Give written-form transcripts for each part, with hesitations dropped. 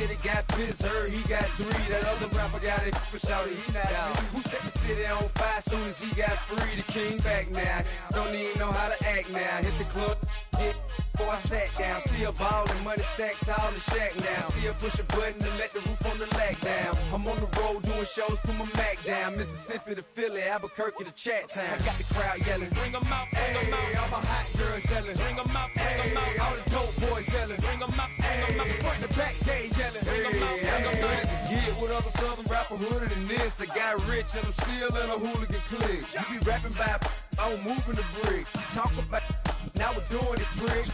city got pissed, heard he got 3. That other rapper got it for shouty, he not out. Who set the city on fire soon as he got free? The king back now, don't even know how to act now. Hit the club, hit before I sat down. Still ballin', money stacked tall in the shack now. Still push a button to let the roof on the lag down. I'm on the road doing shows, put my Mac down. Mississippi to Philly, Albuquerque to Chat Town. I got the crowd yelling, bring 'em out, bring 'em out. All my hot girls yelling, bring 'em out, bring 'em out. All the dope boys yelling, bring 'em out, bring 'em out. Front to back, they yelling, bring 'em out, bring 'em out. Get with other southern rapper hooded than this. I got rich and I'm still in a hooligan clique. You be rapping by, I'm moving the brick. Talk about, now we're doing it, prick.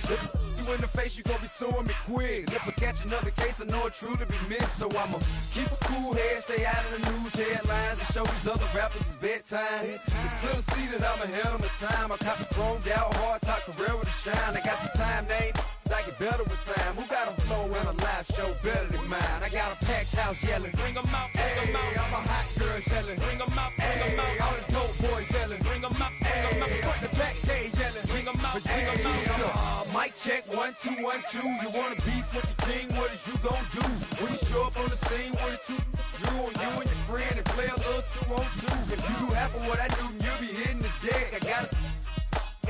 You in the face, you gon' be suing me quick. If I catch another case, I know it truly be missed. So I'ma keep a cool head, stay out of the news headlines, and show these other rappers it's bedtime. It's clear to see that I'm ahead of my time. I caught the chromed out, hard top career with a shine. I got some time, name. I get better with time. Who got a flow and a live show better than mine? I got a packed house yelling, bring 'em out, bring 'em out. All my hot girls yelling, bring 'em out, bring 'em out. All the dope boys yelling, bring 'em out, bring 'em out. Front the back, they yelling, bring 'em out, bring 'em out. Mic check, 1 2 1 2. You wanna beef with the king? What is you gon' do? When you show up on the scene with a 2 Drew on you and your friend and play a little 2 on 2. If you do half of what I do, you'll be hitting the deck. I gotta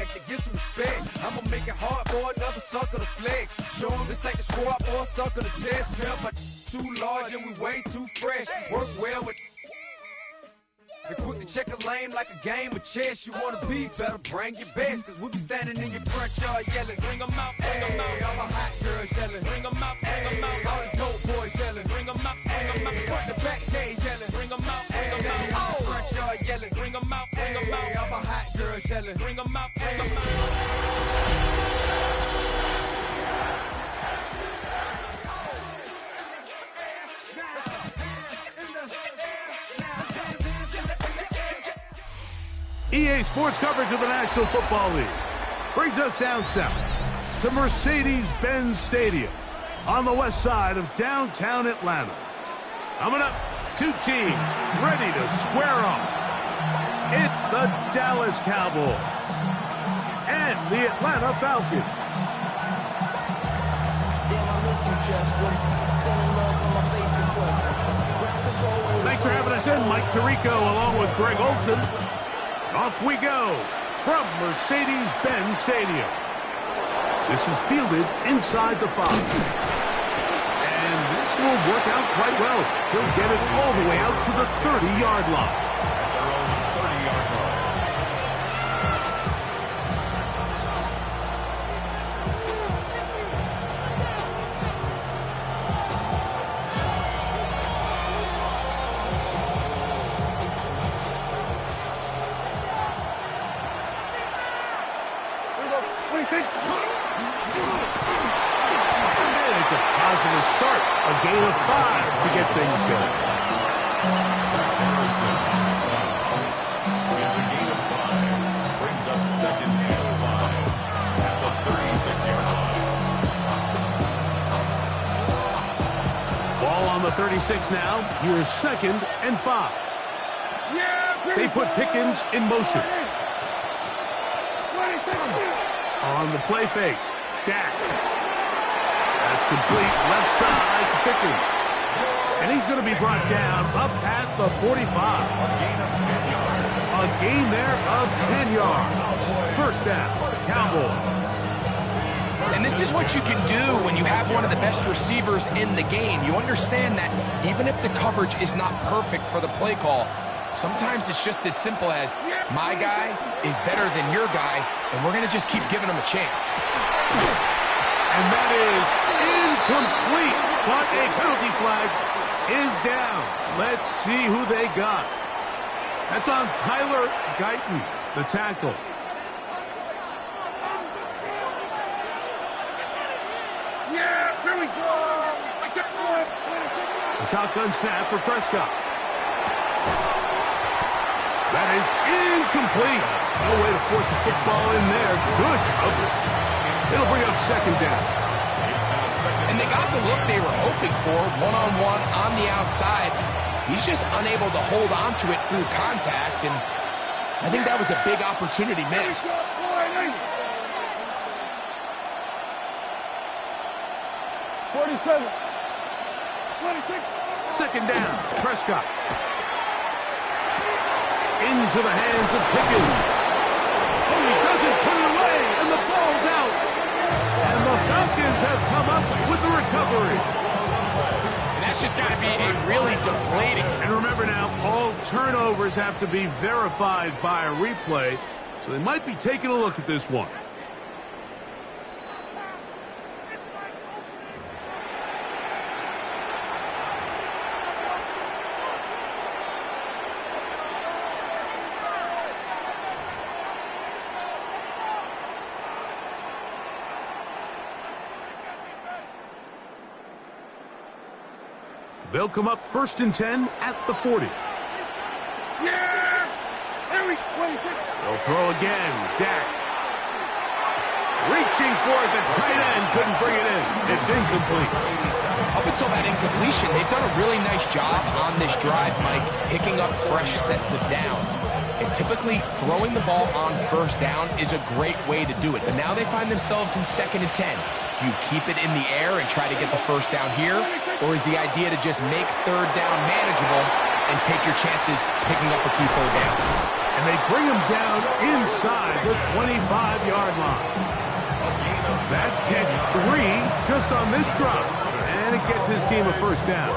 to get some respect. I'ma make it hard for another sucker to flex. Show them this ain't the squad or a sucker to test. Pimp, but too large and we way too fresh. Work well with and quick to check a lane like a game of chess. You wanna be better, bring your best. Cause we be standing in your front yard yelling, bring 'em out, bring 'em out. All my hot girls yelling, bring 'em out, bring 'em out. All the dope boys yelling, bring 'em out, bring 'em out. Front the back, they yelling, bring 'em out, bring 'em out. All the front yard yelling, bring 'em out, bring 'em out. All my hot girls yelling, bring 'em out, bring 'em out. EA Sports coverage of the National Football League brings us down south to Mercedes-Benz Stadium on the west side of downtown Atlanta. Coming up, 2 teams ready to square off. It's the Dallas Cowboys and the Atlanta Falcons. Thanks for having us in, Mike Tirico, along with Greg Olson. Off we go from Mercedes-Benz Stadium. This is fielded inside the 5. And this will work out quite well. He'll get it all the way out to the 30-yard line. Their own 30-yard line. It's a positive start. A gain of 5 to get things going. It's a gain of 5. Brings up 2nd and 5 at the 36-yard line. Ball on the 36 now. Here's 2nd and 5. They put Pickens in motion. On the play fake. Dak. That's complete left side to Pickens. And he's going to be brought down up past the 45. A gain of 10 yards. A gain there of 10 yards. First down, Cowboys. And this is what you can do when you have one of the best receivers in the game. You understand that even if the coverage is not perfect for the play call, sometimes it's just as simple as my guy is better than your guy, and we're going to just keep giving him a chance. And that is incomplete, but a penalty flag is down. Let's see who they got. That's on Tyler Guyton, the tackle. Yeah, here we go. A shotgun snap for Prescott. That is incomplete. No way to force the football in there. Good coverage. It'll bring up 2nd down. And they got the look they were hoping for, one-on-one on the outside. He's just unable to hold on to it through contact, and I think that was a big opportunity missed. 47. Second down, Prescott. Into the hands of Pickens. Oh, he doesn't put it away, and the ball's out. And the Falcons have come up with the recovery. And that's just got to be a really deflating. And remember now, all turnovers have to be verified by a replay, so they might be taking a look at this one. They'll come up 1st and 10 at the 40. Yeah! They'll throw again. Dak. Reaching for it. The tight end couldn't bring it in. It's incomplete. Up until that incompletion, they've done a really nice job on this drive, Mike, picking up fresh sets of downs. And typically, throwing the ball on 1st down is a great way to do it. But now they find themselves in 2nd and 10. Do you keep it in the air and try to get the 1st down here? Or is the idea to just make 3rd down manageable and take your chances picking up a key 3rd down? And they bring him down inside the 25-yard line. That's catch 3 just on this drop. And it gets his team a 1st down.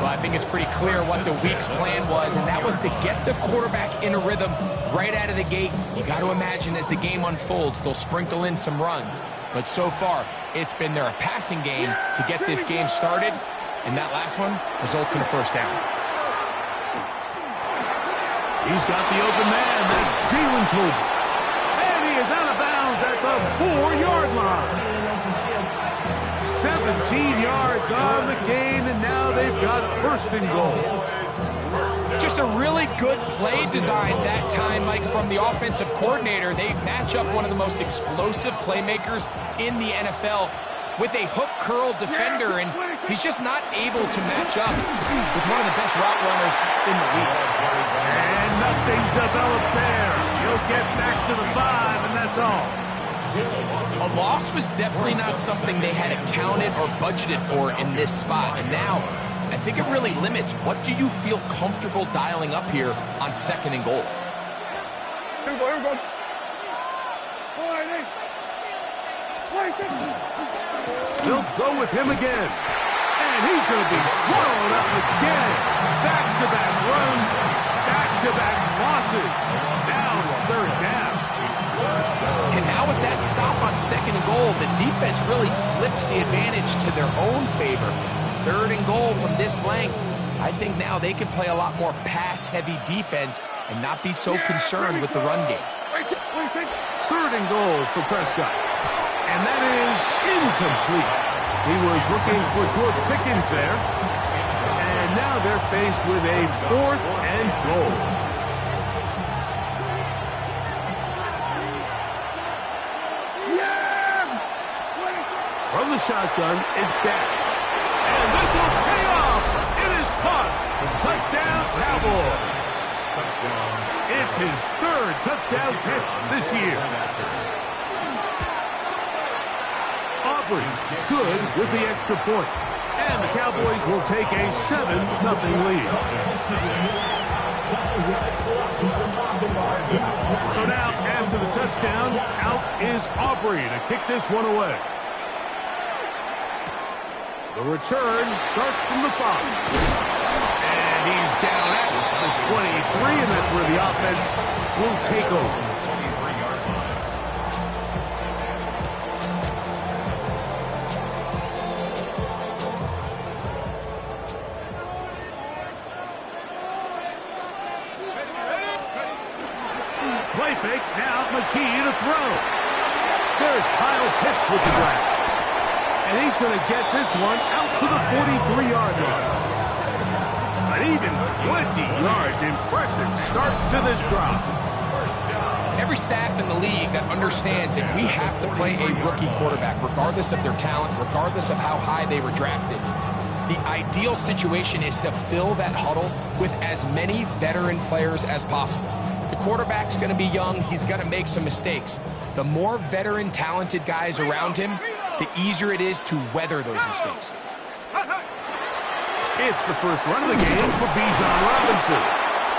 Well, I think it's pretty clear what the week's plan was, and that was to get the quarterback in a rhythm right out of the gate. You got to imagine as the game unfolds, they'll sprinkle in some runs. But so far, it's been their passing game to get this game started, and that last one results in a 1st down. He's got the open man, then Jalen Tolbert. And he is out of bounds at the 4-yard line. 17 yards on the gain, and now they've got 1st and goal. Just a really good play design that time, Mike, from the offensive coordinator. They match up one of the most explosive playmakers in the NFL with a hook curl defender, and he's just not able to match up with one of the best route runners in the league. And nothing developed there. He'll get back to the 5, and that's all. A loss was definitely not something they had accounted or budgeted for in this spot, and now I think it really limits what do you feel comfortable dialing up here on 2nd and goal. Here we go. They'll go with him again. And he's going to be swallowed up again. Back-to-back runs, back-to-back losses. Now it's 3rd down. And now with that stop on 2nd and goal, the defense really flips the advantage to their own favor. 3rd and goal from this length. I think now they can play a lot more pass-heavy defense and not be so concerned with the run game. 3rd and goal for Prescott. And that is incomplete. He was looking for George Pickens there. And now they're faced with a 4th and goal. From the shotgun, it's Dak. And this will pay off. It is caught. Touchdown, Cowboys. It's his 3rd touchdown catch this year. Auburn's good with the extra point. And the Cowboys will take a 7-0 lead. So now, after the touchdown, out is Aubrey to kick this one away. The return starts from the 5. And he's down at the 23, and that's where the offense will take over. Play fake, now McKee to throw. There's Kyle Pitts with the grab. And he's going to get this one out to the 43-yard line. An even 20 yards. Impressive start to this drive. Every staff in the league that understands if we have to play a rookie quarterback, regardless of their talent, regardless of how high they were drafted, the ideal situation is to fill that huddle with as many veteran players as possible. The quarterback's going to be young. He's going to make some mistakes. The more veteran, talented guys around him, the easier it is to weather those mistakes. It's the first run of the game for Bijan Robinson.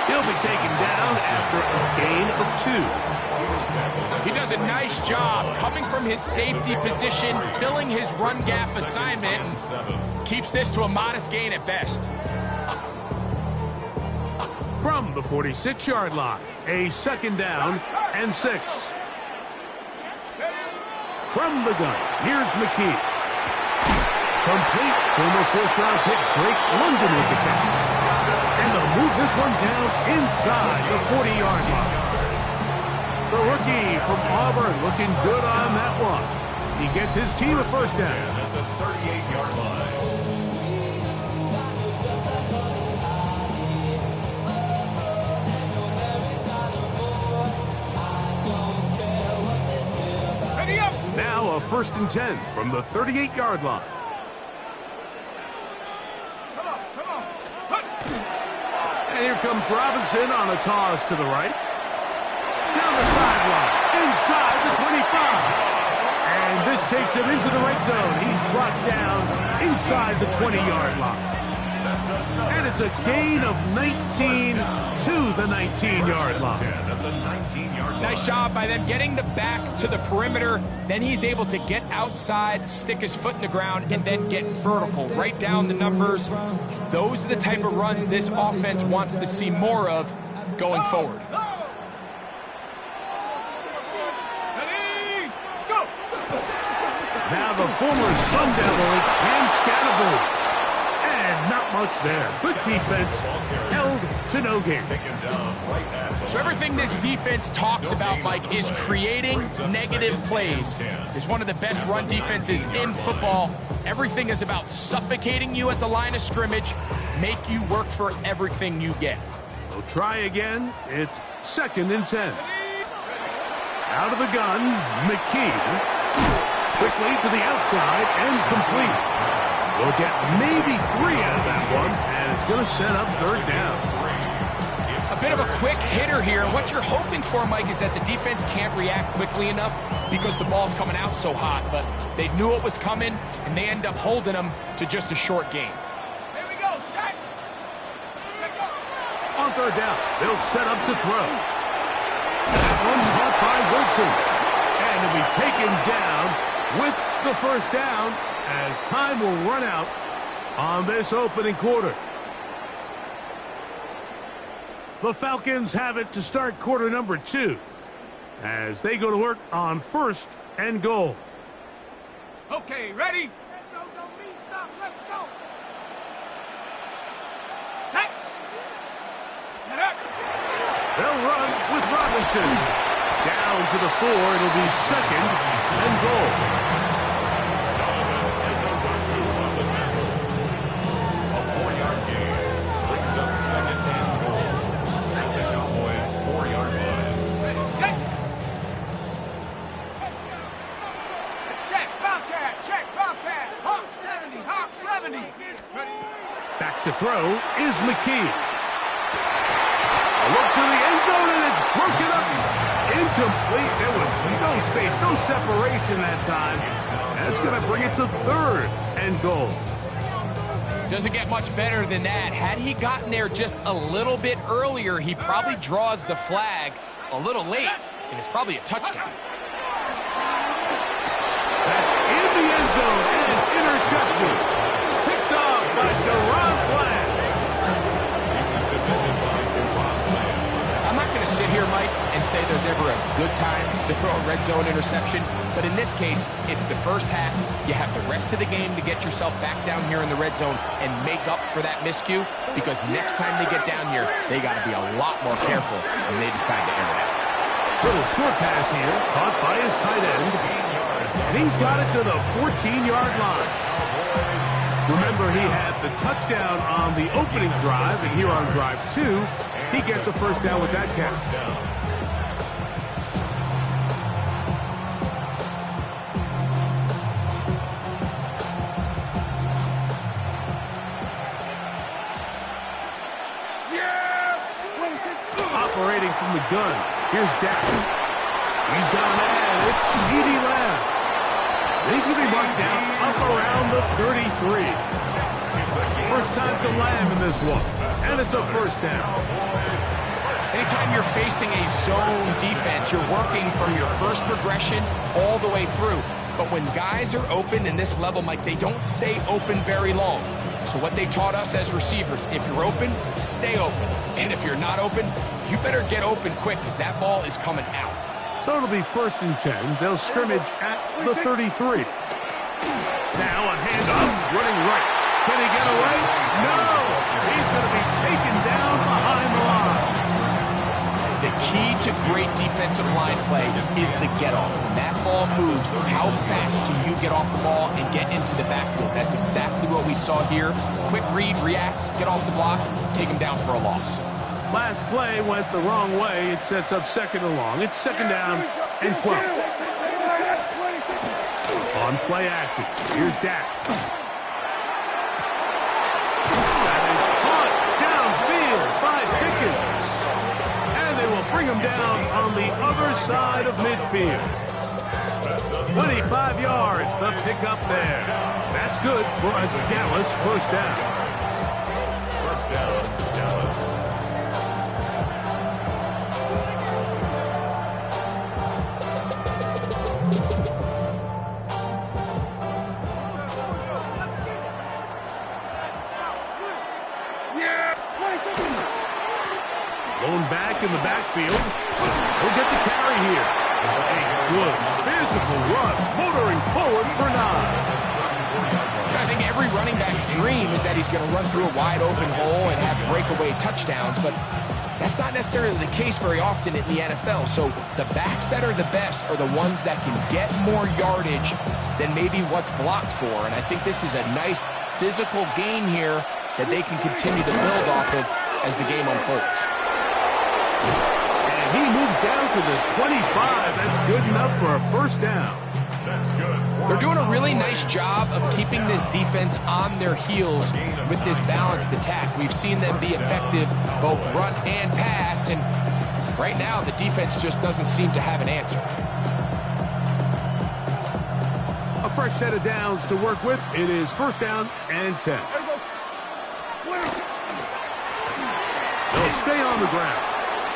He'll be taken down after a gain of 2. He does a nice job coming from his safety position, filling his run gap assignment, and keeps this to a modest gain at best. From the 46-yard line, a 2nd down and 6. From the gun, here's McKee. Complete. Former first-round pick Drake London with the catch. And they'll move this one down inside the 40-yard line. The rookie from Auburn looking good on that one. He gets his team a first down. At the 38-yard line. Now a 1st and 10 from the 38-yard line. And here comes Robinson on a toss to the right. Down the sideline, inside the 25. And this takes him into the red zone. He's brought down inside the 20-yard line. And it's a gain of 19 to the 19-yard line. Nice job by them getting the back to the perimeter. Then he's able to get outside, stick his foot in the ground, and then get vertical. Write down the numbers. Those are the type of runs this offense wants to see more of going forward. Now the former Sun Devil, it's Cam Scattergold. And not much there. Good defense, held to no gain. So everything this defense talks about, Mike, is creating negative plays. It's one of the best run defenses in football. Everything is about suffocating you at the line of scrimmage, make you work for everything you get. They'll try again. It's 2nd and 10. Out of the gun, McKee. Quickly to the outside and complete. We'll get maybe 3 out of that one, and it's going to set up 3rd down. A bit of a quick hitter here. What you're hoping for, Mike, is that the defense can't react quickly enough because the ball's coming out so hot. But they knew it was coming, and they end up holding them to just a short gain. Here we go, set. On 3rd down, they'll set up to throw. That one's caught by Wilson. And he'll be taken down with the 1st down as time will run out on this opening quarter. The Falcons have it to start quarter number 2 as they go to work on 1st and goal. Okay, ready? Stop. Let's go. Set. Get up. They'll run with Robinson. Down to the 4, it'll be 2nd and goal. A 4-yard gain brings up 2nd and goal at the Cowboys' 4-yard line. Set. Check, Bobcat. Hawk 70. Ready? Back to throw is McKee. A look to the end zone, and it's broken up. Incomplete. There was no space, no separation that time. That's going to bring it to 3rd and goal. Doesn't get much better than that. Had he gotten there just a little bit earlier, he probably draws the flag a little late, and it's probably a touchdown. That's in the end zone and intercepted. Picked off by Sharon Black. I'm not going to sit here, Mike, and say there's ever a good time to throw a red zone interception, but in this case, it's the first half. You have the rest of the game to get yourself back down here in the red zone and make up for that miscue, because next time they get down here, they got to be a lot more careful when they decide to air it out. Little short pass here, caught by his tight end, and he's got it to the 14-yard line. Remember, he had the touchdown on the opening drive, and here on drive 2, he gets a first down with that catch. Operating from the gun, here's Dak. He's got a man, it's CeeDee Lamb. He's going to be marked down up around the 33. First time to Lamb in this one, and it's a first down. Anytime you're facing a zone defense, you're working from your first progression all the way through. But when guys are open in this level, Mike, they don't stay open very long. So what they taught us as receivers, if you're open, stay open. And if you're not open, you better get open quick because that ball is coming out. So it'll be 1st and 10. They'll scrimmage at the 33. Now a handoff, running right. Can he get away? No! He's going to be taken down behind the line. The key to great defensive line play is the get-off. When that ball moves, how fast can you get off the ball and get into the backfield? That's exactly what we saw here. Quick read, react, get off the block, take him down for a loss. Last play went the wrong way. It sets up 2nd and long. It's 2nd down and 12. On play action, here's Dak. That is caught downfield by Pickens. And they will bring him down on the other side of midfield. 25 yards, the pickup there. That's good for a Dallas first down. First down, Dallas. Blown back in the backfield. He'll get the carry here. A good physical rush, motoring forward for 9. I think every running back's dream is that he's going to run through a wide open hole and have breakaway touchdowns, but that's not necessarily the case very often in the NFL. So the backs that are the best are the ones that can get more yardage than maybe what's blocked for, and I think this is a nice physical gain here that they can continue to build off of as the game unfolds. And he moves down to the 25. That's good enough for a first down. That's good. They're doing a really nice job of keeping this defense on their heels with this balanced attack. We've seen them be effective both run and pass, and right now the defense just doesn't seem to have an answer. A fresh set of downs to work with. It is 1st down and 10. They'll stay on the ground.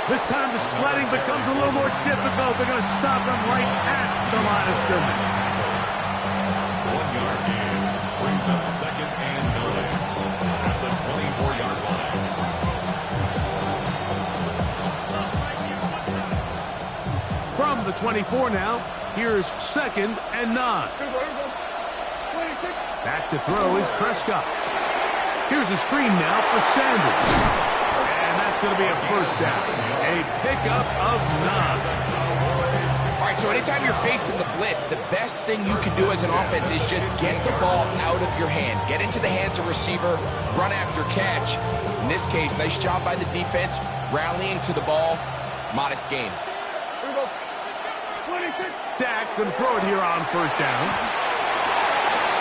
This time the sledding becomes a little more difficult. They're going to stop him right at the line of scrimmage. 1-yard gain brings up 2nd and 9 at the 24-yard line. From the 24 now, here's 2nd and 9. Back to throw is Prescott. Here's a screen now for Sanders. It's going to be a first down. A pickup of 9. All right, so anytime you're facing the blitz, the best thing you can do as an offense is just get the ball out of your hand. Get into the hands of receiver, run after catch. In this case, nice job by the defense, rallying to the ball. Modest gain. Dak going to throw it here on first down.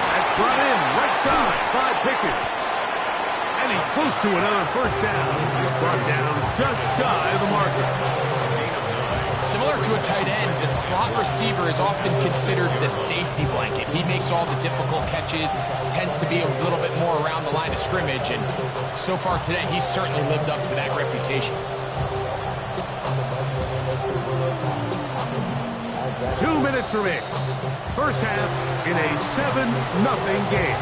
That's brought in right side by Pickens. And he's close to another first down. Brought down just shy of the marker. Similar to a tight end, the slot receiver is often considered the safety blanket. He makes all the difficult catches, tends to be a little bit more around the line of scrimmage, and so far today, he's certainly lived up to that reputation. 2 minutes remaining. First half in a 7-0 game.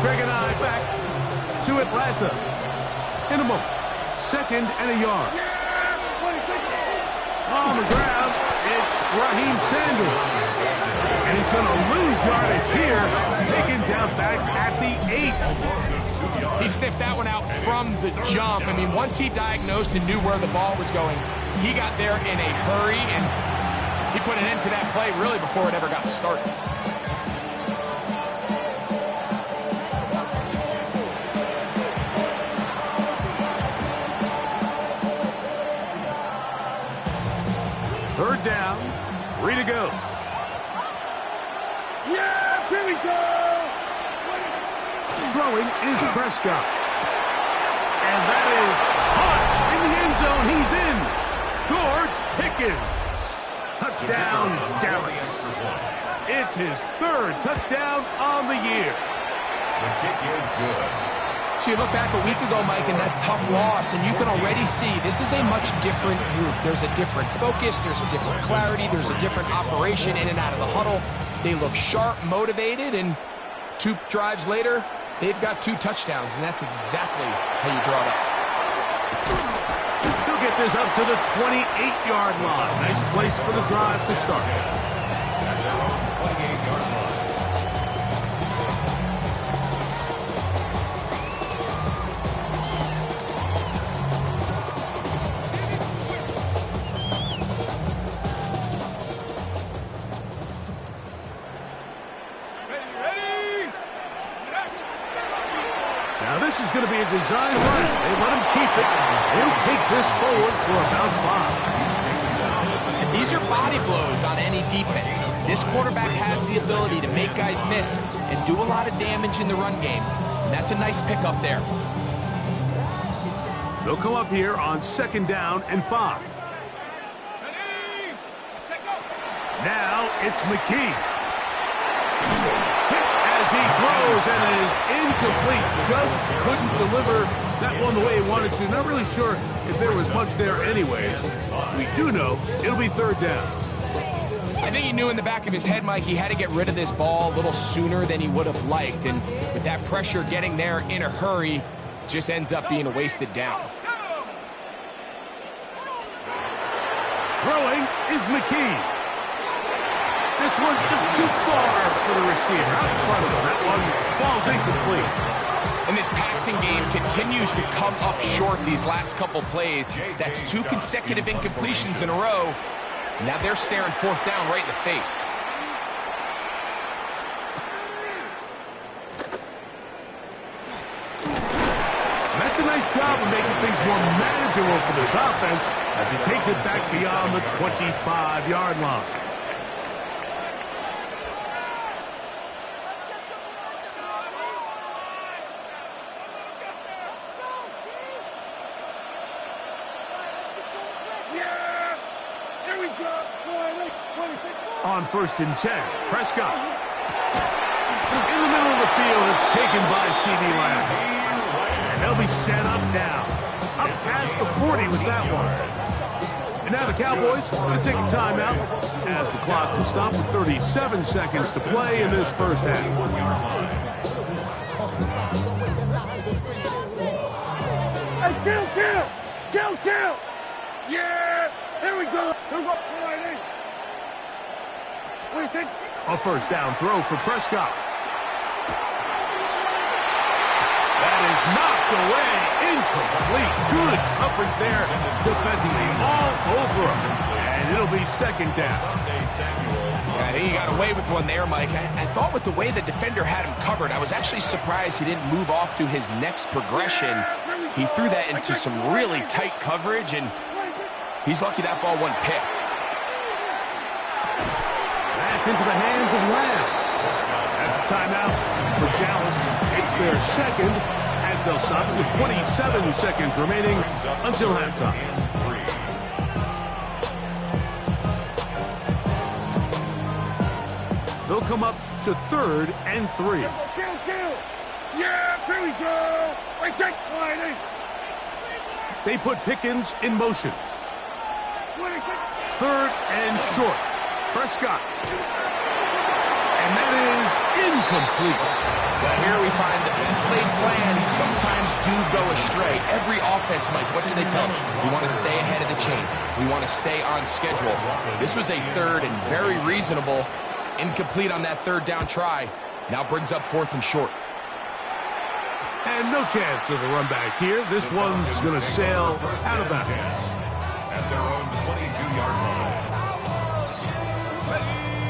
Greg and I back to Atlanta in a moment. 2nd and a yard. On the grab, it's Raheem Sanders. And he's going to lose yardage here, taken down back at the 8. He sniffed that one out from the jump. I mean, once he diagnosed and knew where the ball was going, he got there in a hurry, and he put an end to that play really before it ever got started. Third down, 3 to go. Yeah, here we go! Throwing is Prescott. And that is hot in the end zone. He's in. George Pickens. Touchdown, Dallas. It's his 3rd touchdown on the year. The kick is good. So you look back a week ago, Mike, and that tough loss, and you can already see this is a much different group. There's a different focus, there's a different clarity, there's a different operation in and out of the huddle. They look sharp, motivated, and 2 drives later, they've got 2 touchdowns, and that's exactly how you draw it up. He'll get this up to the 28-yard line. Nice place for the drive to start. At their own 28-yard line. Now this is going to be a design run. They let him keep it. He'll take this forward for about 5. And these are body blows on any defense. This quarterback has the ability to make guys miss and do a lot of damage in the run game. And that's a nice pickup there. They'll come up here on 2nd down and 5. Now it's McKee. As he throws, and it is incomplete. Just couldn't deliver that one the way he wanted to. Not really sure if there was much there anyways. We do know it'll be 3rd down. I think he knew in the back of his head, Mike, he had to get rid of this ball a little sooner than he would have liked. And with that pressure getting there in a hurry, it just ends up being a wasted down. Throwing is McKee. This one just too far for the receiver out in front of him. That one falls incomplete. And this passing game continues to come up short these last couple plays. That's 2 consecutive incompletions in a row. Now they're staring 4th down right in the face. And that's a nice job of making things more manageable for this offense as he takes it back beyond the 25-yard line. On 1st and 10, Prescott. In the middle of the field, it's taken by C.D. Lamb. And they'll be set up now. Up past the 40 with that one. And now the Cowboys are going to take a timeout as the clock will stop with 37 seconds to play in this first half. Hey, kill! Yeah! Here we go! A 1st down throw for Prescott. That is knocked away. Incomplete. Good coverage there. Defensively all over him. And it'll be 2nd down. I think he got away with one there, Mike. I thought with the way the defender had him covered, I was actually surprised he didn't move off to his next progression. He threw that into some really tight coverage, and he's lucky that ball wasn't picked. That's into the hands of Lamb. That's a timeout for Dallas. It's their 2nd as they'll stop with 27 seconds remaining until halftime. They'll come up to 3rd and 3. Kill! Yeah, here we go! Wait, take 20! They put Pickens in motion. 3rd and short. Prescott. And that is incomplete. Well, here we find the best laid plans sometimes do go astray. Every offense, Mike, what do they tell us? We want to stay ahead of the chain. We want to stay on schedule. This was a 3rd and very reasonable. Incomplete on that 3rd down try. Now brings up 4th and short. And no chance of a run back here. This one's going to sail out of bounds. At their own 22-yard line.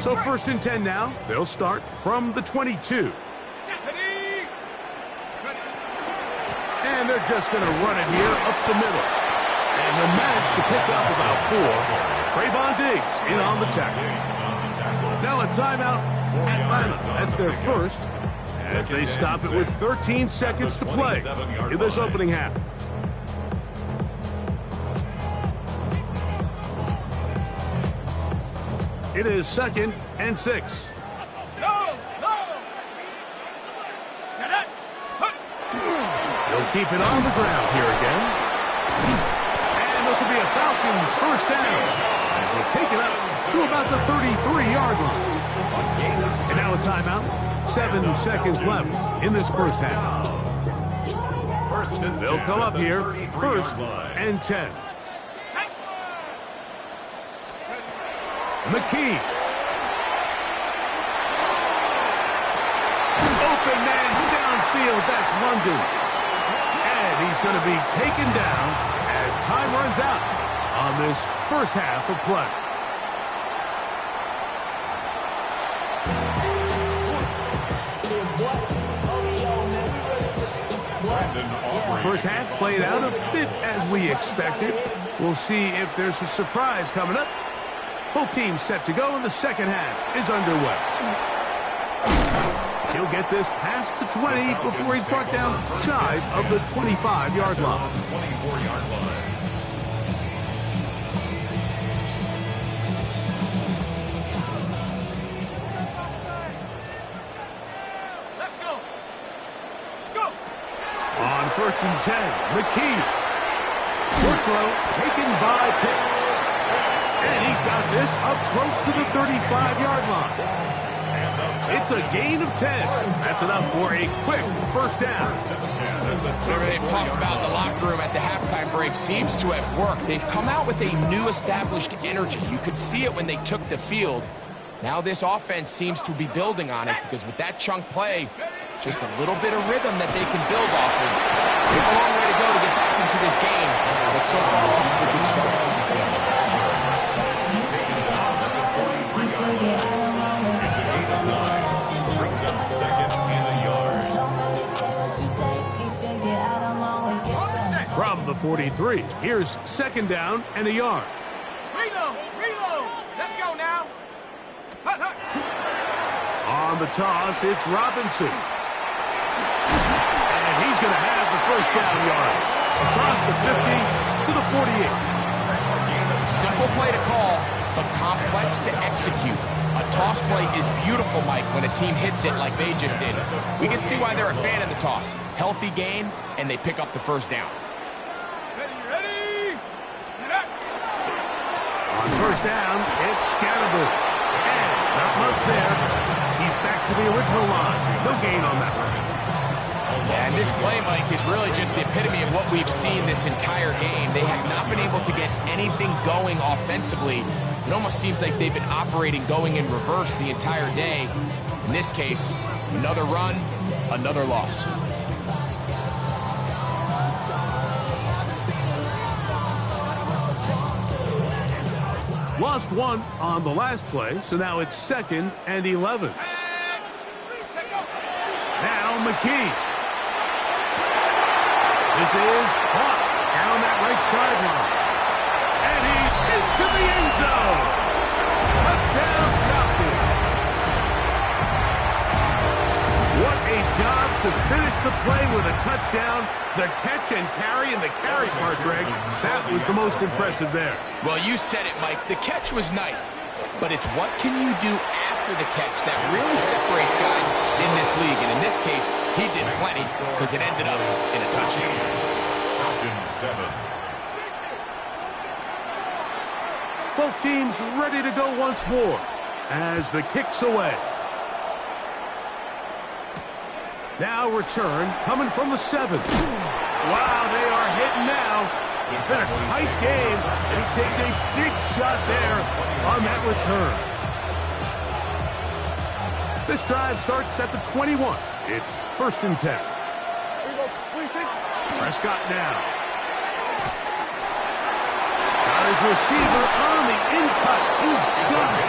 So 1st and 10 now. They'll start from the 22. And they're just going to run it here up the middle. And the manage to pick up about 4. Trayvon Diggs in on the tackle. Now a timeout, Atlanta. That's their 1st. As they stop it with 13 seconds to play in this opening half. It is 2nd and 6. No! Set it! keep it on the ground here again. And this will be a Falcons first down. As they take it up to about the 33-yard line. And now a timeout. 7 seconds left in this first half. They'll come up here, 1st and 10. McKee. Open man downfield, that's London. And he's going to be taken down as time runs out on this first half of play. First half played out a bit as we expected. We'll see if there's a surprise coming up. Both teams set to go, and the second half is underway. He'll get this past the 20 before he's brought down shy of the 25-yard line. 24-yard line. Let's go. Let's go. On 1st and 10, McKee. Short throw taken by Pitts. And he's got this up close to the 35-yard line. It's a gain of 10. That's enough for a quick first down. Whatever they've talked about in the locker room at the halftime break seems to have worked. They've come out with a new established energy. You could see it when they took the field. Now this offense seems to be building on it because with that chunk play, just a little bit of rhythm that they can build off of. They have a long way to go to get back into this game, but so far off to a good start. Brings up 2nd and a yard. From the 43, here's 2nd down and a yard. Reload. Let's go now. Hut, hut. On the toss, it's Robinson. And he's going to have the first down yard. Across the 50 to the 48. Simple play to call, but complex to execute. A toss play is beautiful, Mike, when a team hits it like they just did. We can see why they're a fan of the toss. Healthy gain, and they pick up the first down. Ready. On first down, it's Scatterby. And not much there. He's back to the original line. No gain on that one. And this play, Mike, is really just the epitome of what we've seen this entire game. They have not been able to get anything going offensively. It almost seems like they've been operating going in reverse the entire day. In this case, another run, another loss. Lost one on the last play, so now it's 2nd and 11. Now McKee. This is caught down that right sideline. And he's into the end zone. Touchdown, Falcons. What a job to finish the play with a touchdown. The catch and carry, and the carry part, Greg, that was the most impressive there. Well, you said it, Mike. The catch was nice, but it's what can you do after the catch that really separates guys in this league. And in this case, he did plenty because it ended up in a touchdown. Falcons 7. Both teams ready to go once more as the kick's away. Now return coming from the 7. Wow, they are hitting now. It's been a tight game, and he takes a big shot there on that return. This drive starts at the 21. It's 1st and 10. Prescott now. Got his receiver on the in-cut. He's got it.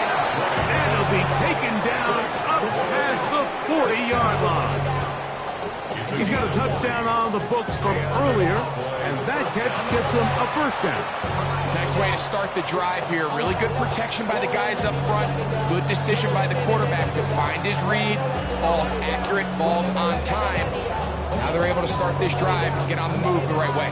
And he'll be taken down up past the 40-yard line. He's got a touchdown on the books from earlier, and that catch gets him a first down. Nice way to start the drive here. Really good protection by the guys up front. Good decision by the quarterback to find his read. Ball's accurate, ball's on time. Now they're able to start this drive and get on the move the right way.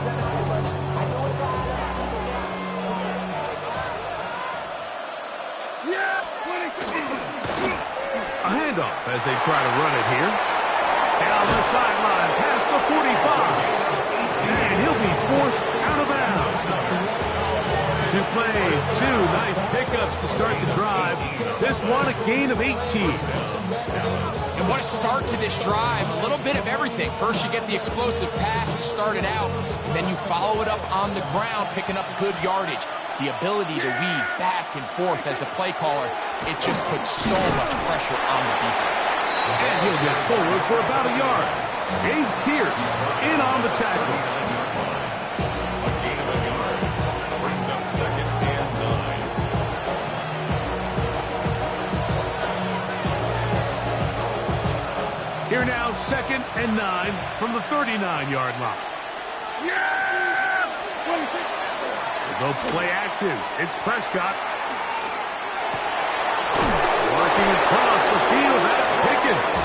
A handoff as they try to run it here. Down the sideline, past the 45. yards to start the drive. This one, a gain of 18. And what a start to this drive. A little bit of everything. First, you get the explosive pass to start it out, and then you follow it up on the ground, picking up good yardage. The ability to weave back and forth as a play caller, it just puts so much pressure on the defense. And he'll get forward for about a yard. James Pierce in on the tackle. A gain of a yard. Brings up 2nd and 9. Here now, 2nd and 9 from the 39-yard line. They'll go play action. It's Prescott. Working across the field, that's Pickens.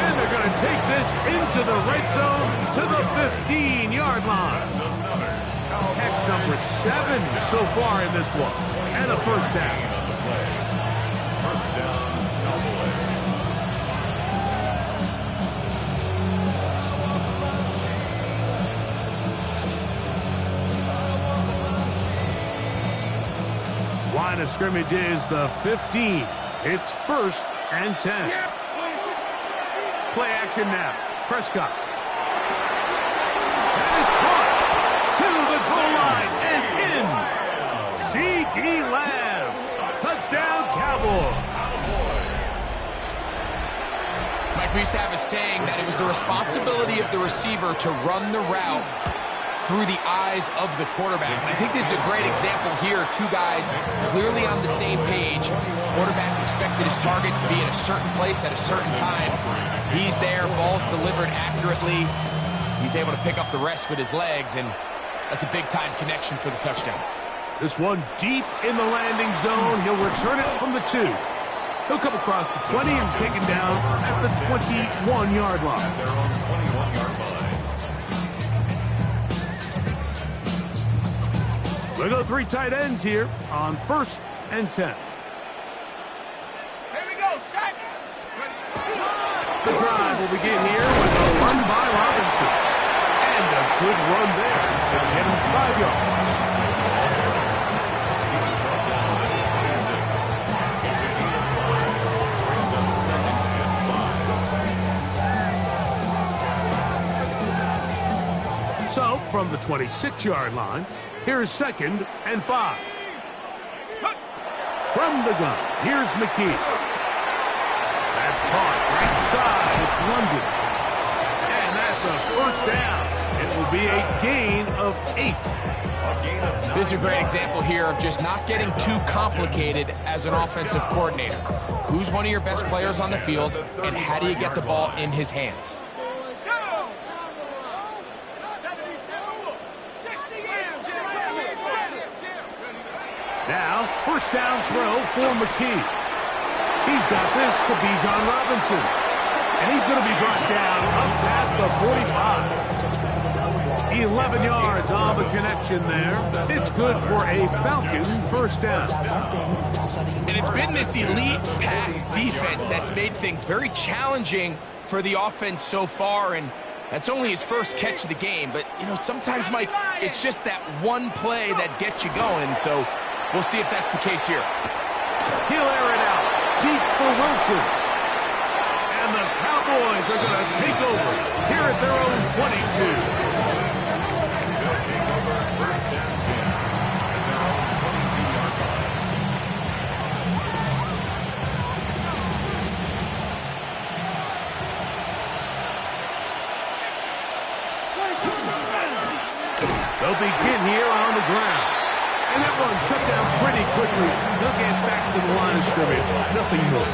And they're going to take this into the red zone to the 15-yard line. Catch number 7 so far in this one. And a first down. First down, Cowboys. Line of scrimmage is the 15. It's 1st and 10. Play action now. Prescott. That is caught to the goal line and in. C.D. Lamb. Touchdown, Cowboys. Mike, we used to have a saying that it was the responsibility of the receiver to run the route through the eyes of the quarterback. And I think this is a great example here. Two guys clearly on the same page. Quarterback expected his target to be in a certain place at a certain time. He's there, ball's delivered accurately. He's able to pick up the rest with his legs, and that's a big-time connection for the touchdown. This one deep in the landing zone. He'll return it from the 2. He'll come across the 20 and take it down at the 21-yard line. At their own 21-yard line. We'll go 3 tight ends here on 1st and 10. Here we go, set. The drive will begin here with a run by Robinson. And a good run there. They'll get him 5 yards. Brings up 2nd and 5. So, from the 26-yard line, here's 2nd and 5. From the gun, here's McKee. That's caught right side. It's London. And that's a first down. It will be a gain of 8. This is a great example here of just not getting too complicated as an offensive coordinator. Who's one of your best players on the field, and how do you get the ball in his hands? Now, first down throw for McKee. He's got this to Bijan Robinson. And he's going to be brought down up past the 45. 11 yards on the connection there. It's good for a Falcons first down. And it's been this elite pass defense that's made things very challenging for the offense so far, and that's only his first catch of the game. But, you know, sometimes, Mike, it's just that one play that gets you going, so we'll see if that's the case here. He'll air it out deep for Wilson. And the Cowboys are going to take over here at their own 22. First and 10 at their own 22-yard line. They'll begin here on the ground. And that run shut down pretty quickly. They'll get back to the line of scrimmage. Nothing more.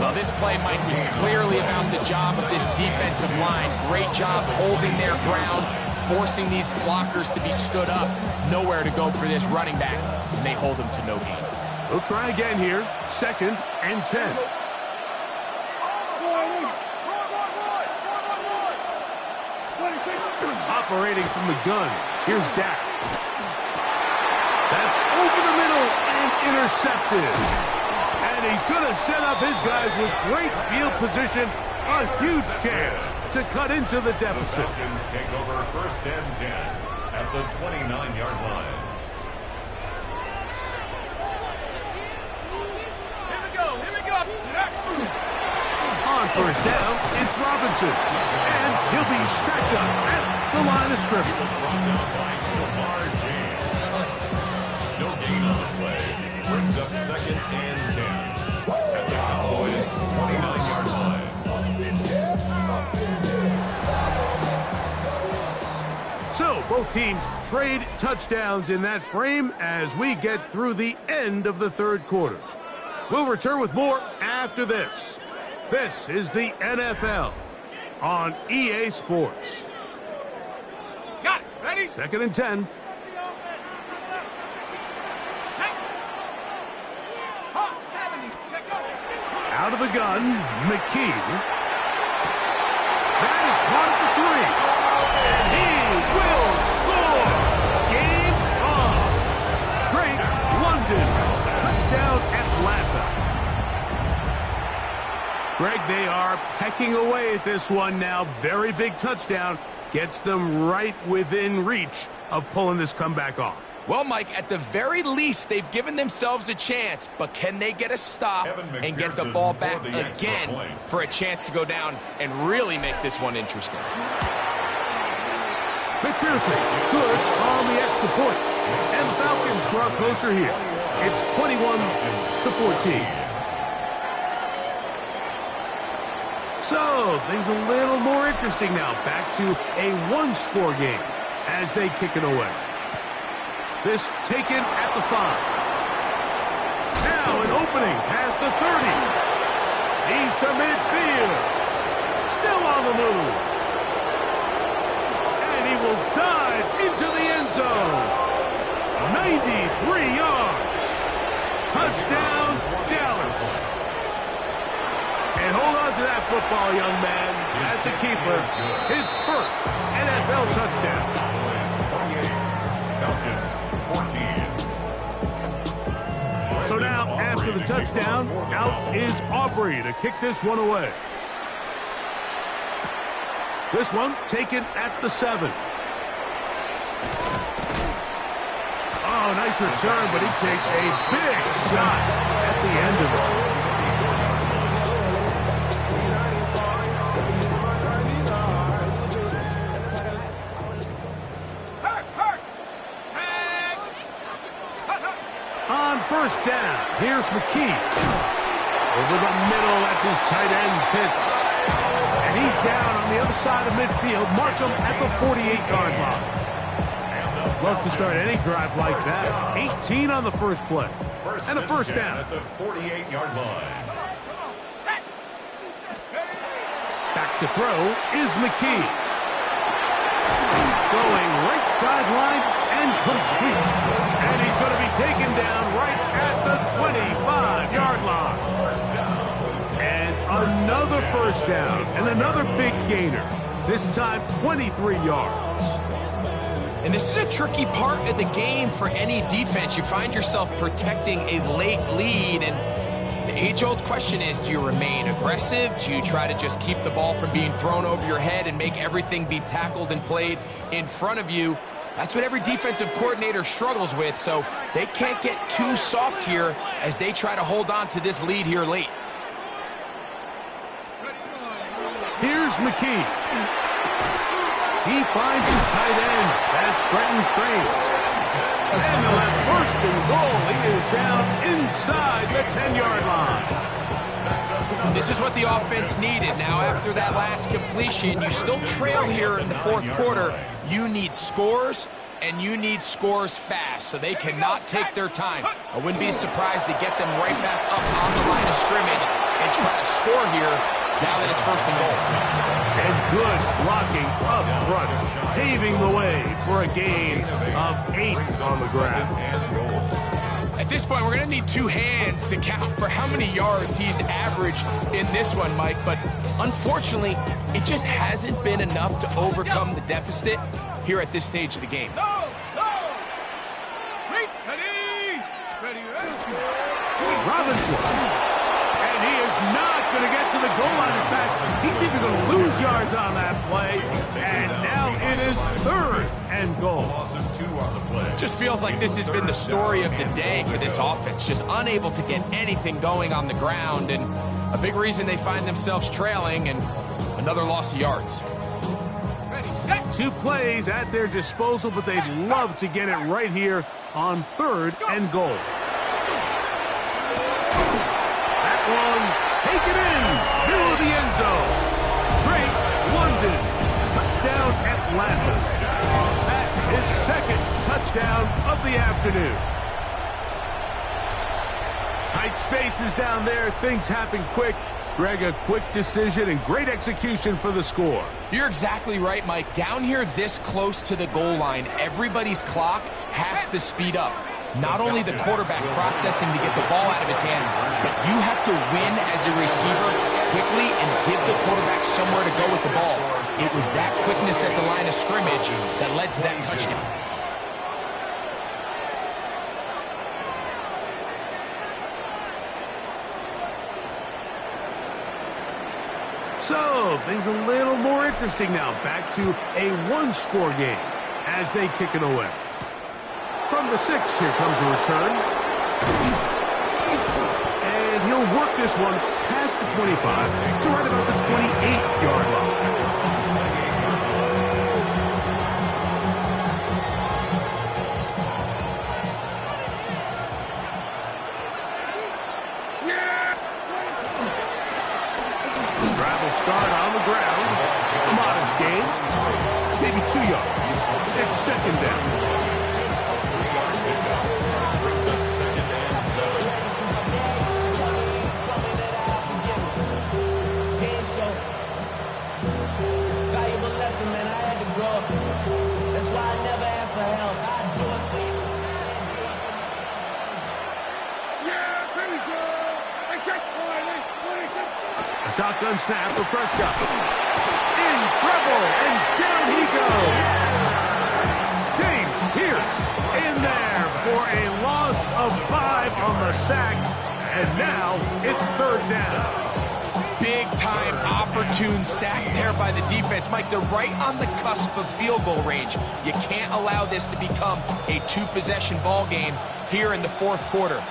Well, this play, Mike, was clearly about the job of this defensive line. Great job holding their ground, forcing these blockers to be stood up. Nowhere to go for this running back, and they hold them to no gain. They'll try again here. 2nd and 10. Operating from the gun. Here's Dak. That's over the middle and intercepted. And he's going to set up his guys with great field position. A huge chance to cut into the deficit. The Falcons take over first and 10 at the 29-yard line. On first down, it's Robinson. And he'll be stacked up at the line of scrimmage. Brought down by Shamar James. No gain on the play. Brings up 2nd and 10. At the Cowboys' 29-yard line. So both teams trade touchdowns in that frame as we get through the end of the third quarter. We'll return with more after this. This is the NFL on EA Sports. Got it. Ready? 2nd and 10. Out of the gun, McKee. That is caught at the 3. And he will score. Game on. Drake London. Touchdown Atlanta. Greg, they are pecking away at this one now. Very big touchdown. Gets them right within reach of pulling this comeback off. Well, Mike, at the very least, they've given themselves a chance, but can they get a stop and get the ball back again for a chance to go down and really make this one interesting? McPherson, good on the extra point. And the Falcons draw closer here. It's 21-14. So, things a little more interesting now. Back to a one-score game as they kick it away. This taken at the 5. Now an opening past the 30. He's to midfield. Still on the move. And he will dive into the end zone. 93 yards. Touchdown, Dallas. And hold on to that football, young man. That's a keeper. His first NFL touchdown. Falcons 14. So now, after the touchdown, out is Aubrey to kick this one away. This one taken at the 7. Oh, nice return, but he takes a big shot at the end of it. On first down, here's McKee. Over the middle, that's his tight end, Pitts. And he's down on the other side of midfield. Mark him at the 48-yard line. Love to start any drive like that. 18 on the first play. And a first down. At the 48-yard line. Back to throw is McKee. Going right sideline and complete. And he's going to be taken down right at the 25-yard line. And another first down and another big gainer. This time 23 yards. And this is a tricky part of the game for any defense. You find yourself protecting a late lead, and the age-old question is, do you remain aggressive? Do you try to just keep the ball from being thrown over your head and make everything be tackled and played in front of you? That's what every defensive coordinator struggles with, so they can't get too soft here as they try to hold on to this lead here late. Here's McKee. He finds his tight end. That's Brenton Strange. And on first and goal, he is down inside the 10-yard line. This is what the offense needed. Now, after that last completion, you still trail here in the fourth quarter. You need scores, and you need scores fast, so they cannot take their time. I wouldn't be surprised to get them right back up on the line of scrimmage and try to score here now that it's first and goal. And good blocking up front, paving the way for a gain of 8 on the ground. At this point, we're going to need 2 hands to count for how many yards he's averaged in this one, Mike. But unfortunately, it just hasn't been enough to overcome the deficit here at this stage of the game. Robinson. And he is not going to get to the goal line. In fact, he's even going to lose yards on that play. And now it is 3rd and goal. Just feels like this has been the story of the day for this offense. Just unable to get anything going on the ground. And A big reason they find themselves trailing and another loss of yards. 2 plays at their disposal, but they'd love to get it right here on 3rd and goal. That one taken in, middle of the end zone. Drake London, touchdown Atlanta. That is 2nd touchdown of the afternoon. Tight spaces down there, things happen quick. Greg, a quick decision and great execution for the score. You're exactly right, Mike. Down here this close to the goal line, everybody's clock has to speed up. Not only the quarterback processing to get the ball out of his hand, but you have to win as a receiver quickly and give the quarterback somewhere to go with the ball. It was that quickness at the line of scrimmage that led to that touchdown. So, things a little more interesting now. Back to a 1-score game as they kick it away. From the 6, here comes a return. And he'll work this one past the 25 to right about the 28-yard line. Start on the ground. A modest gain. Maybe 2 yards. It's 2nd down. Valuable lesson, man. I had to grow up. That's why I never ask for help. I do it for you. Yeah, here we go. I take A shotgun snap for Prescott. In trouble, and down he goes. James Pierce in there for a loss of 5 on the sack, and now it's 3rd down. Big-time, opportune sack there by the defense. Mike, they're right on the cusp of field goal range. You can't allow this to become a 2-possession ball game here in the 4th quarter.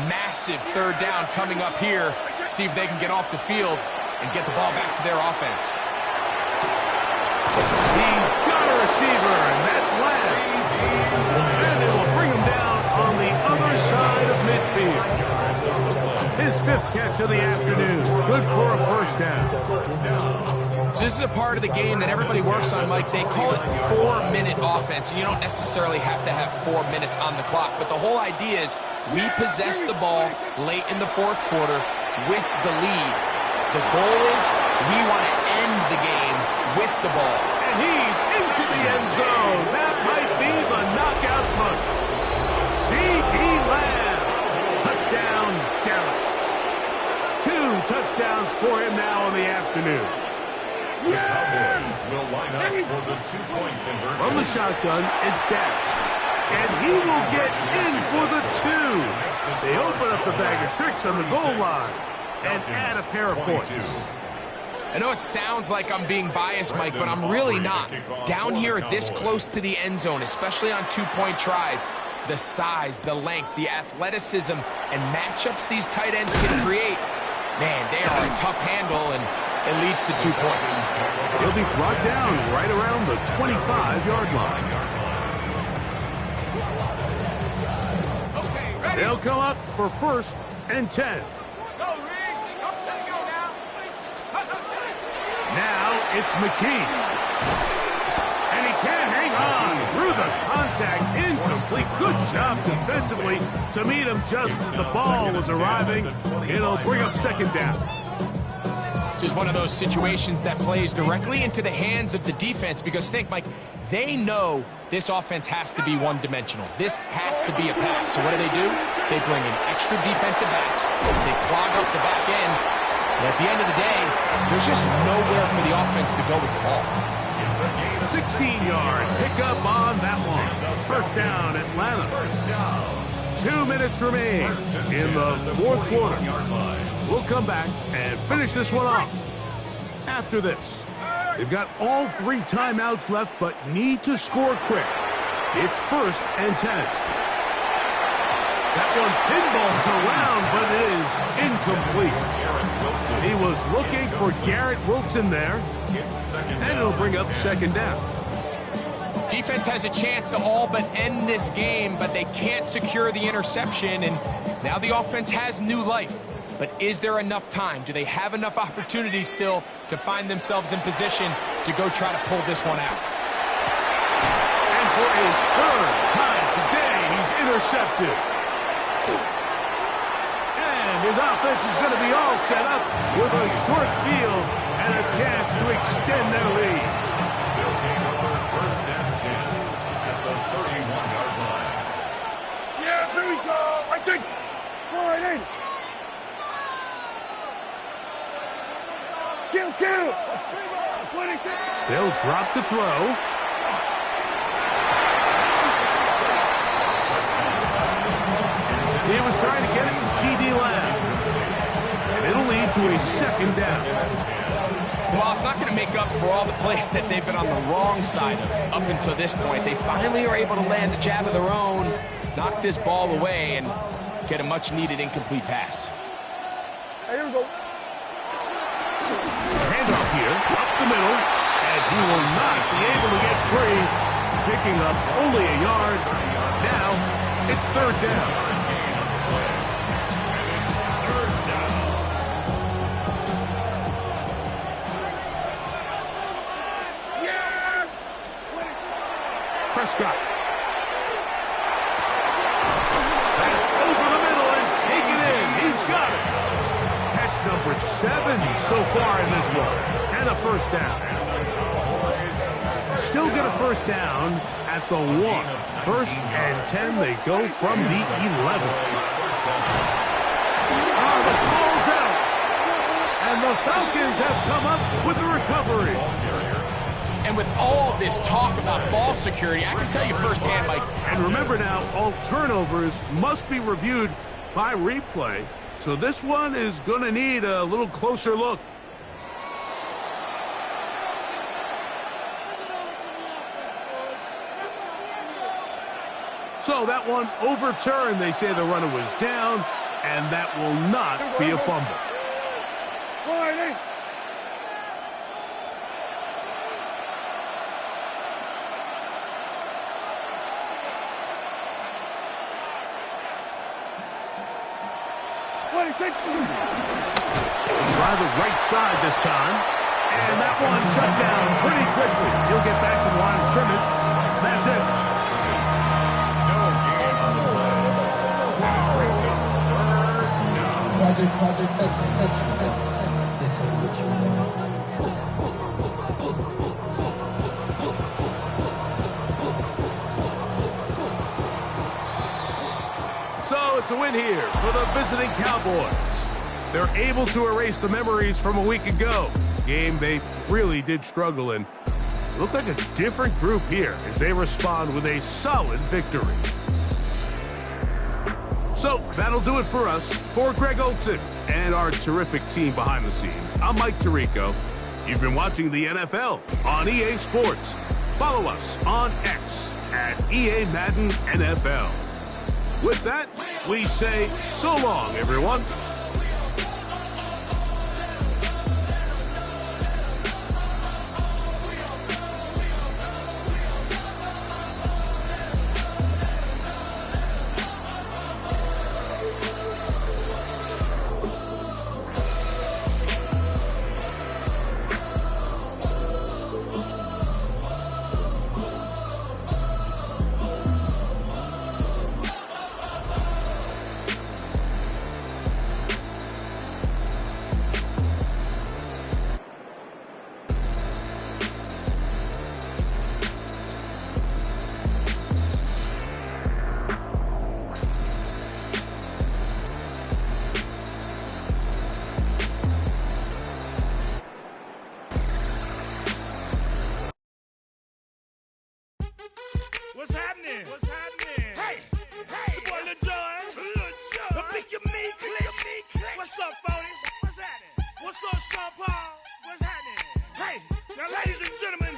Massive 3rd down coming up here. See if they can get off the field and get the ball back to their offense. He's got a receiver, and that's Lamb. And it will bring him down on the other side of midfield. His 5th catch of the afternoon. Good for a 1st down. So this is a part of the game that everybody works on, Mike. They call it 4-minute offense. You don't necessarily have to have 4 minutes on the clock, but the whole idea is we possess the ball late in the 4th quarter with the lead. The goal is we want to end the game with the ball. And he's into the end zone. That might be the knockout punch. C.D. Lamb. Touchdown, Dallas. 2 touchdowns for him now in the afternoon. The Cowboys will line up for the 2-point conversion. From the shotgun, it's Dak. And he will get in for the 2. They open up the bag of tricks on the goal line and add a pair of points. I know it sounds like I'm being biased, Mike, but I'm really not. Down here this close to the end zone, especially on 2-point tries, the size, the length, the athleticism, and matchups these tight ends can create, man, they are a tough handle, and it leads to 2 points. He'll be brought down right around the 25-yard line. They'll come up for 1st and 10. Now it's McKee. And he can't hang on through the contact. Incomplete. Good job defensively to meet him just as the ball was arriving. It'll bring up 2nd down. This is one of those situations that plays directly into the hands of the defense because think, Mike, they know this offense has to be one-dimensional. This has to be a pass. So what do? They bring in extra defensive backs. They clog up the back end. And at the end of the day, there's just nowhere for the offense to go with the ball. 16-yard pickup on that one. 1st down, Atlanta. 2 minutes remain in the 4th quarter. We'll come back and finish this one off after this. They've got all 3 timeouts left, but need to score quick. It's 1st and 10. That one pinballs around, but it is incomplete. He was looking for Garrett Wilson there, and it'll bring up second down. Defense has a chance to all but end this game, but they can't secure the interception, and now the offense has new life. But is there enough time? Do they have enough opportunities still to find themselves in position to go try to pull this one out? And for a third time today, he's intercepted. And his offense is going to be all set up with a short field and a chance to extend their lead. They'll take over first and 10 at the 31-yard line. Yeah, here we go. I think. All right, in. Kill. They'll drop to throw. He was trying to get it to C.D. Lamb. And it'll lead to a second down. Well, it's not going to make up for all the plays that they've been on the wrong side of up until this point. They finally are able to land a jab of their own, knock this ball away, and get a much-needed incomplete pass. Hey, here we go. Handoff here, up the middle, and he will not be able to get free, picking up only a yard. Now, it's third down. Prescott. That's over the middle and taken in. He's got it. Catch number 7 so far in this one. And a first down. Still get a first down at the 1. First and 10, they go from the 11. Oh, the ball's out. And the Falcons have come up with the recovery. And with all this talk about ball security, I can tell you firsthand, Mike. And remember now, all turnovers must be reviewed by replay. So this one is going to need a little closer look. So that one overturned. They say the runner was down, and that will not be a fumble. Try the right side this time. And that one shut down pretty quickly. He'll get back to the line of scrimmage. That's it. So it's a win here for the visiting Cowboys. They're able to erase the memories from a week ago. Game they really did struggle in. Look like a different group here as they respond with a solid victory. So that'll do it for us. For Greg Olson and our terrific team behind the scenes, I'm Mike Tirico. You've been watching the NFL on EA Sports. Follow us on X at EA Madden NFL. With that, we say so long, everyone. What's happening? What's happening? Hey, it's your boy Lil Jon. The pick your me click. What's up, Phony? What's happening? What's up, Sean Paul? What's happening? Hey, now ladies and gentlemen,